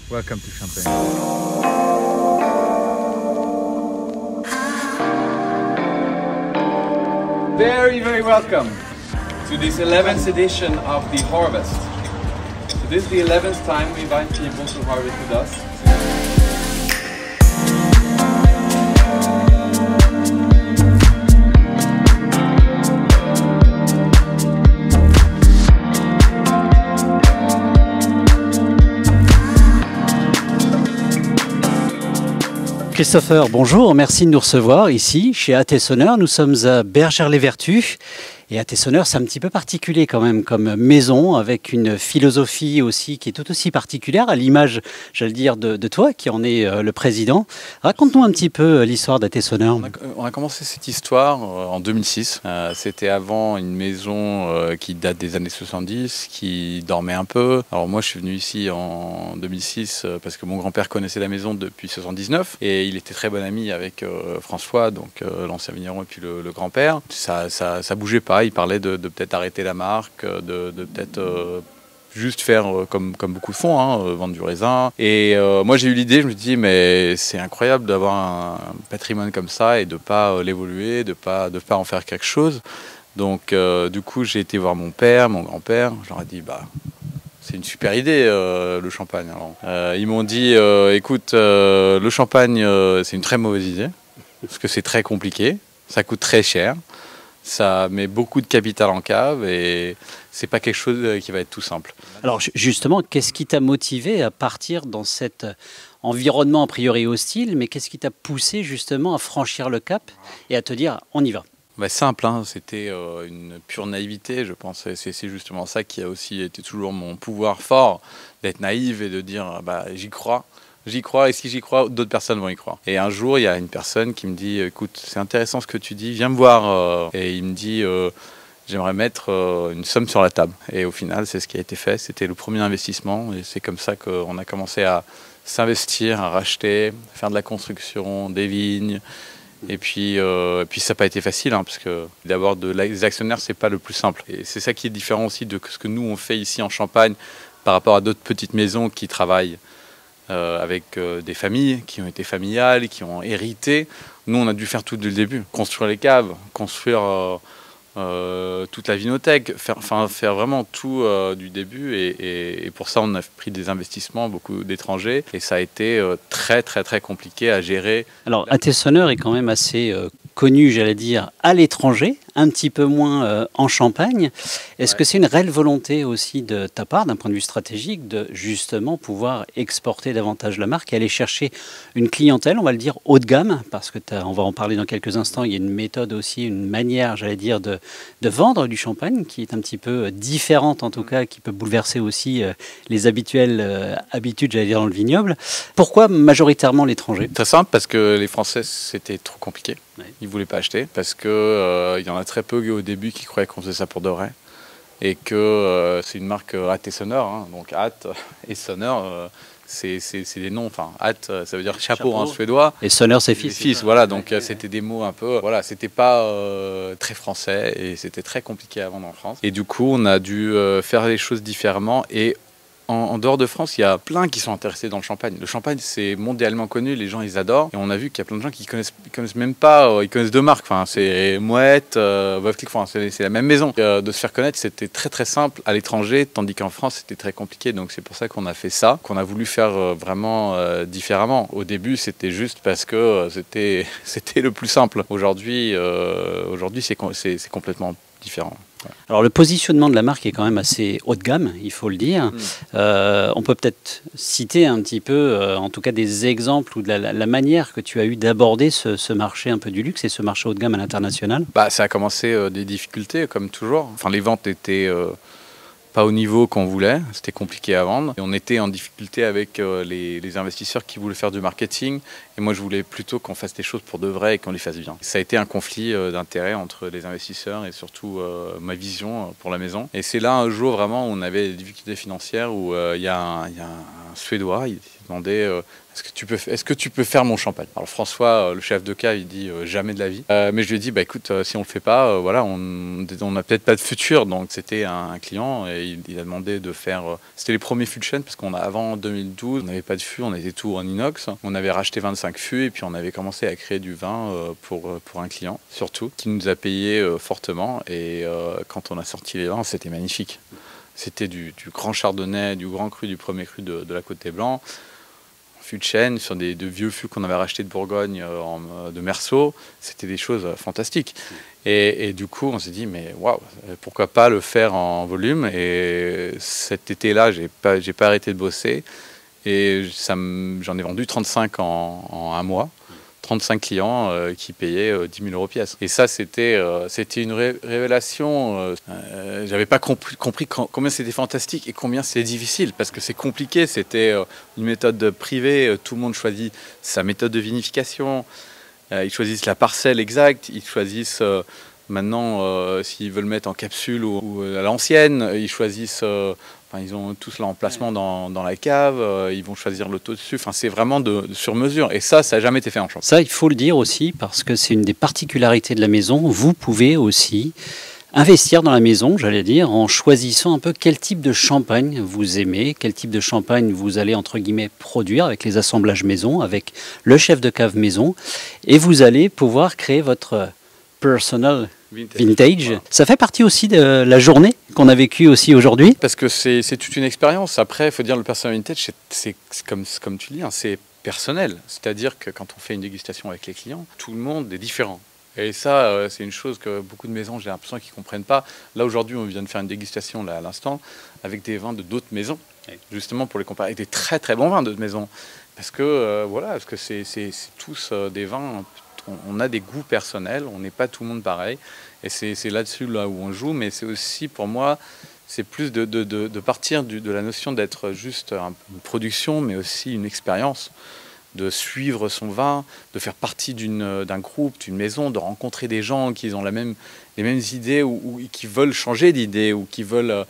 Welcome to Champagne. Very, very welcome to this 11th edition of the Harvest. So this is the 11th time we invite people to harvest with us. Christopher, bonjour, merci de nous recevoir ici chez Atessonneur. Nous sommes à Bergère-les-Vertus. Et Atessonneur, c'est un petit peu particulier quand même comme maison, avec une philosophie aussi qui est tout aussi particulière, à l'image, j'allais dire, de toi, qui en est le président. Raconte-nous un petit peu l'histoire d'Atessonneur. On a commencé cette histoire en 2006. C'était avant une maison qui date des années 70, qui dormait un peu. Alors moi, je suis venu ici en 2006 parce que mon grand-père connaissait la maison depuis 79 et il était très bon ami avec François, donc l'ancien vigneron et puis le grand-père. Ça bougeait pas. Il parlait de peut-être arrêter la marque, de peut-être juste faire comme beaucoup de font, vendre du raisin. Et moi j'ai eu l'idée, je me dis mais c'est incroyable d'avoir un patrimoine comme ça et de pas l'évoluer, de pas en faire quelque chose. Donc du coup j'ai été voir mon père, mon grand-père. Je leur ai dit c'est une super idée le champagne. Alors, ils m'ont dit écoute le champagne c'est une très mauvaise idée parce que c'est très compliqué, ça coûte très cher. Ça met beaucoup de capital en cave et c'est pas quelque chose qui va être tout simple. Alors justement, qu'est-ce qui t'a motivé à partir dans cet environnement a priori hostile, mais qu'est-ce qui t'a poussé justement à franchir le cap et à te dire on y va? Simple, c'était une pure naïveté, je pense. C'est justement ça qui a aussi été toujours mon pouvoir fort, d'être naïf et de dire j'y crois. J'y crois, et si j'y crois, d'autres personnes vont y croire. Et un jour, il y a une personne qui me dit écoute, c'est intéressant ce que tu dis, viens me voir. Et il me dit j'aimerais mettre une somme sur la table. Et au final, c'est ce qui a été fait. C'était le premier investissement. Et c'est comme ça qu'on a commencé à s'investir, à racheter, à faire de la construction, des vignes. Et puis ça n'a pas été facile, parce que d'abord, les actionnaires, c'est pas le plus simple. Et c'est ça qui est différent aussi de ce que nous, on fait ici en Champagne par rapport à d'autres petites maisons qui travaillent avec des familles qui ont été familiales, qui ont hérité. Nous, on a dû faire tout dès le début. Construire les caves, construire toute la vinothèque, faire vraiment tout du début. Et pour ça, on a pris des investissements, beaucoup d'étrangers. Et ça a été très, très, très compliqué à gérer. Alors, Atessonneur est quand même assez connu, j'allais dire, à l'étranger, un petit peu moins en Champagne. Est-ce que c'est une réelle volonté aussi de ta part, d'un point de vue stratégique, de justement pouvoir exporter davantage la marque et aller chercher une clientèle, on va le dire, haut de gamme, parce que on va en parler dans quelques instants, il y a une méthode aussi, une manière, j'allais dire, de vendre du champagne qui est un petit peu différente en tout cas, qui peut bouleverser aussi les habituelles habitudes, j'allais dire, dans le vignoble. Pourquoi majoritairement l'étranger? Très simple, parce que les Français, c'était trop compliqué. Ouais. Ils ne voulaient pas acheter, parce qu'il y en a très peu au début qui croyaient qu'on faisait ça pour de vrai. Et que c'est une marque Atessonneur, donc Att et Sonneur, c'est des noms. Enfin, Att, ça veut dire chapeau en suédois. Et Sonneur, c'est fils. Voilà, donc c'était des mots un peu. Voilà, c'était pas très français et c'était très compliqué à vendre en France. Et du coup, on a dû faire les choses différemment. Et en dehors de France, il y a plein qui sont intéressés dans le champagne. Le champagne, c'est mondialement connu, les gens, ils adorent. Et on a vu qu'il y a plein de gens qui connaissent même pas, ils connaissent deux marques. Enfin, c'est Moët, Veuve Clicquot, c'est la même maison. De se faire connaître, c'était très très simple à l'étranger, tandis qu'en France, c'était très compliqué. Donc c'est pour ça qu'on a fait ça, qu'on a voulu faire vraiment différemment. Au début, c'était juste parce que c'était le plus simple. Aujourd'hui, c'est complètement différent. Alors le positionnement de la marque est quand même assez haut de gamme, il faut le dire. On peut peut-être citer un petit peu, en tout cas des exemples ou de la manière que tu as eu d'aborder ce marché un peu du luxe et ce marché haut de gamme à l'international. Ça a commencé des difficultés comme toujours. Enfin, les ventes étaient pas au niveau qu'on voulait, c'était compliqué à vendre. Et on était en difficulté avec les investisseurs qui voulaient faire du marketing. Et moi, je voulais plutôt qu'on fasse des choses pour de vrai et qu'on les fasse bien. Ça a été un conflit d'intérêts entre les investisseurs et surtout ma vision pour la maison. Et c'est là un jour vraiment où on avait des difficultés financières, où il y a un Suédois, il demandait est-ce que tu peux faire mon champagne? Alors François, le chef de cave, il dit jamais de la vie. Mais je lui ai dit, bah écoute, si on le fait pas, voilà, on n'a peut-être pas de futur. Donc c'était un client et il a demandé de faire. C'était les premiers fûts de chêne parce avant 2012, on n'avait pas de fût, on était tout en inox. On avait racheté 25 fûts et puis on avait commencé à créer du vin pour un client, surtout, qui nous a payé fortement. Et quand on a sorti les vins, c'était magnifique. C'était du grand chardonnay, du grand cru, du premier cru de la Côte des Blancs. Fûts de chêne, sur de vieux fûts qu'on avait rachetés de Bourgogne, de Meursault. C'était des choses fantastiques. Et du coup, on s'est dit, mais waouh, pourquoi pas le faire en volume? Et cet été-là, j'ai pas arrêté de bosser. Et j'en ai vendu 35 en un mois. 35 clients qui payaient 10 000 € pièce. Et ça, c'était une révélation. J'avais pas compris combien c'était fantastique et combien c'est difficile, parce que c'est compliqué. C'était une méthode privée. Tout le monde choisit sa méthode de vinification. Ils choisissent la parcelle exacte. Ils choisissent maintenant s'ils veulent mettre en capsule ou à l'ancienne. Ils choisissent... ils ont tous leur emplacement dans la cave, ils vont choisir le taux dessus. Enfin, c'est vraiment sur mesure. Et ça n'a jamais été fait en champagne. Ça, il faut le dire aussi, parce que c'est une des particularités de la maison. Vous pouvez aussi investir dans la maison, j'allais dire, en choisissant un peu quel type de champagne vous aimez, quel type de champagne vous allez, entre guillemets, produire avec les assemblages maison, avec le chef de cave maison. Et vous allez pouvoir créer votre personal vintage. Voilà. Ça fait partie aussi de la journée qu'on a vécue aussi aujourd'hui. Parce que c'est toute une expérience. Après, il faut dire, le personal vintage, c'est comme tu dis, hein, c'est personnel. C'est-à-dire que quand on fait une dégustation avec les clients, tout le monde est différent. Et ça, c'est une chose que beaucoup de maisons, j'ai l'impression qu'ils ne comprennent pas. Là, aujourd'hui, on vient de faire une dégustation là, à l'instant avec des vins de d'autres maisons, justement pour les comparer avec des très très bons vins d'autres maisons. Parce que, voilà, parce que c'est tous des vins... On a des goûts personnels, on n'est pas tout le monde pareil. Et c'est là-dessus là où on joue, mais c'est aussi pour moi, c'est plus de partir de la notion d'être juste une production, mais aussi une expérience, de suivre son vin, de faire partie d'un groupe, d'une maison, de rencontrer des gens qui ont les mêmes idées ou qui veulent changer d'idée ou qui veulent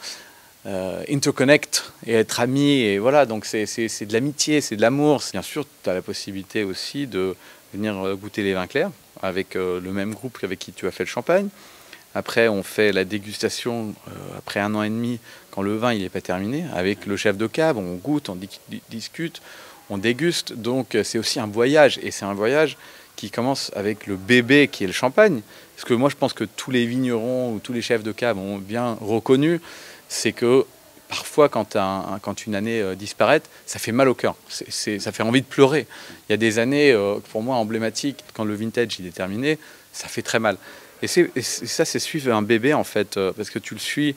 interconnect et être amis. Et voilà, donc c'est de l'amitié, c'est de l'amour. Bien sûr, tu as la possibilité aussi de venir goûter les vins clairs avec le même groupe avec qui tu as fait le champagne. Après, on fait la dégustation après 1 an et demi, quand le vin n'est pas terminé, avec le chef de cave. On goûte, on discute, on déguste. Donc, c'est aussi un voyage. Et c'est un voyage qui commence avec le bébé qui est le champagne. Parce que moi, je pense que tous les vignerons ou tous les chefs de cave ont bien reconnu, c'est que parfois, quand une année disparaît, ça fait mal au cœur. Ça fait envie de pleurer. Il y a des années, pour moi, emblématiques, quand le vintage il est terminé, ça fait très mal. Et ça, c'est suivre un bébé, en fait, parce que tu le suis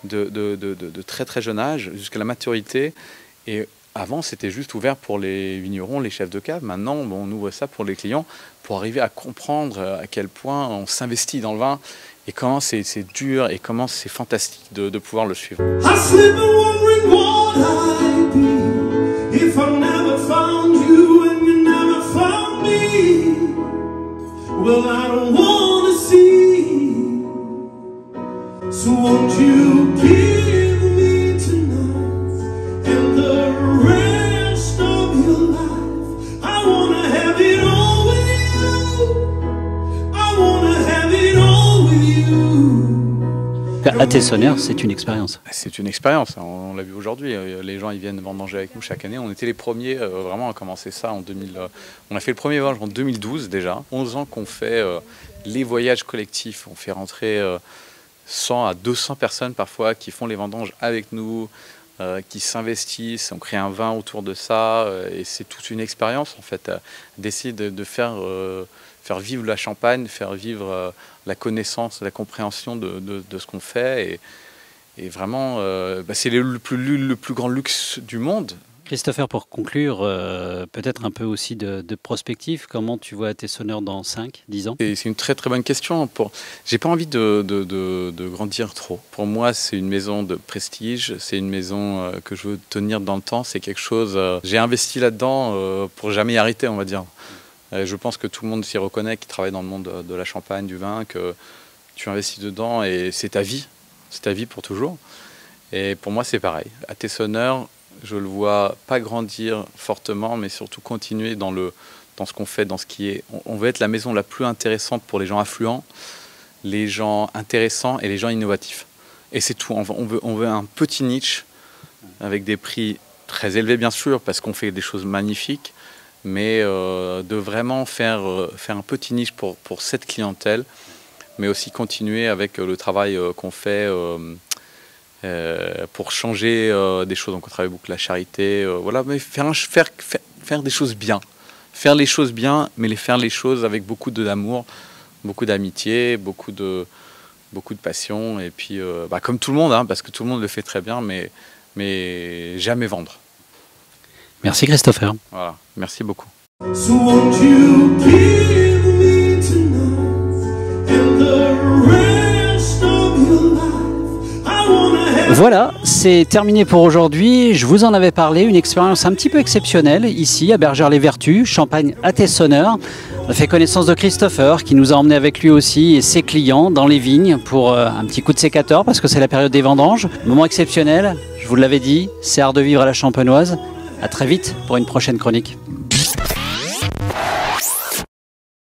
de très très jeune âge jusqu'à la maturité. Et avant, c'était juste ouvert pour les vignerons, les chefs de cave. Maintenant, on ouvre ça pour les clients, pour arriver à comprendre à quel point on s'investit dans le vin et comment c'est dur et comment c'est fantastique de pouvoir le suivre. Well, I don't wanna see. So won't you give me tonight and the rest of your life? I wanna have it all with you. I wanna have it all with you. Atessonneur, c'est une expérience. C'est une expérience, on l'a vu aujourd'hui. Les gens ils viennent vendanger avec nous chaque année. On était les premiers vraiment à commencer ça en 2000. On a fait le premier vendange en 2012 déjà. 11 ans qu'on fait les voyages collectifs. On fait rentrer 100 à 200 personnes parfois qui font les vendanges avec nous, qui s'investissent. On crée un vin autour de ça et c'est toute une expérience en fait, d'essayer de faire vivre la Champagne, faire vivre la connaissance, la compréhension de ce qu'on fait. Et vraiment, c'est le plus grand luxe du monde. Christopher, pour conclure, peut-être un peu aussi de prospective, comment tu vois Atessonneur dans 5, 10 ans? C'est une très très bonne question. J'ai pas envie de grandir trop. Pour moi, c'est une maison de prestige, c'est une maison que je veux tenir dans le temps. C'est quelque chose, j'ai investi là-dedans pour jamais y arrêter, on va dire. Je pense que tout le monde s'y reconnaît, qui travaille dans le monde de la Champagne, du vin, que tu investis dedans et c'est ta vie pour toujours. Et pour moi, c'est pareil. Atessonneur, Je le vois pas grandir fortement, mais surtout continuer dans ce qu'on fait, dans ce qui est. On veut être la maison la plus intéressante pour les gens affluents, les gens intéressants et les gens innovatifs. Et c'est tout. On veut un petit niche avec des prix très élevés, bien sûr, parce qu'on fait des choses magnifiques, mais de vraiment faire un petit niche pour cette clientèle, mais aussi continuer avec le travail qu'on fait pour changer des choses. Donc on travaille beaucoup la charité, voilà, mais faire des choses bien. Faire les choses bien, mais faire les choses avec beaucoup d'amour, beaucoup d'amitié, beaucoup de passion, et puis comme tout le monde, hein, parce que tout le monde le fait très bien, mais jamais vendre. Merci Christopher. Voilà, merci beaucoup. So won't you give me tonight and the rest of your life? I wanna have. Voilà, c'est terminé pour aujourd'hui. Je vous en avais parlé, une expérience un petit peu exceptionnelle ici à Bergère-les-Vertus, Champagne à Tessonneur. On a fait connaissance de Christopher qui nous a emmenés avec lui aussi et ses clients dans les vignes pour un petit coup de sécateur parce que c'est la période des vendanges. Moment exceptionnel, je vous l'avais dit, c'est art de vivre à la champenoise. À très vite pour une prochaine chronique.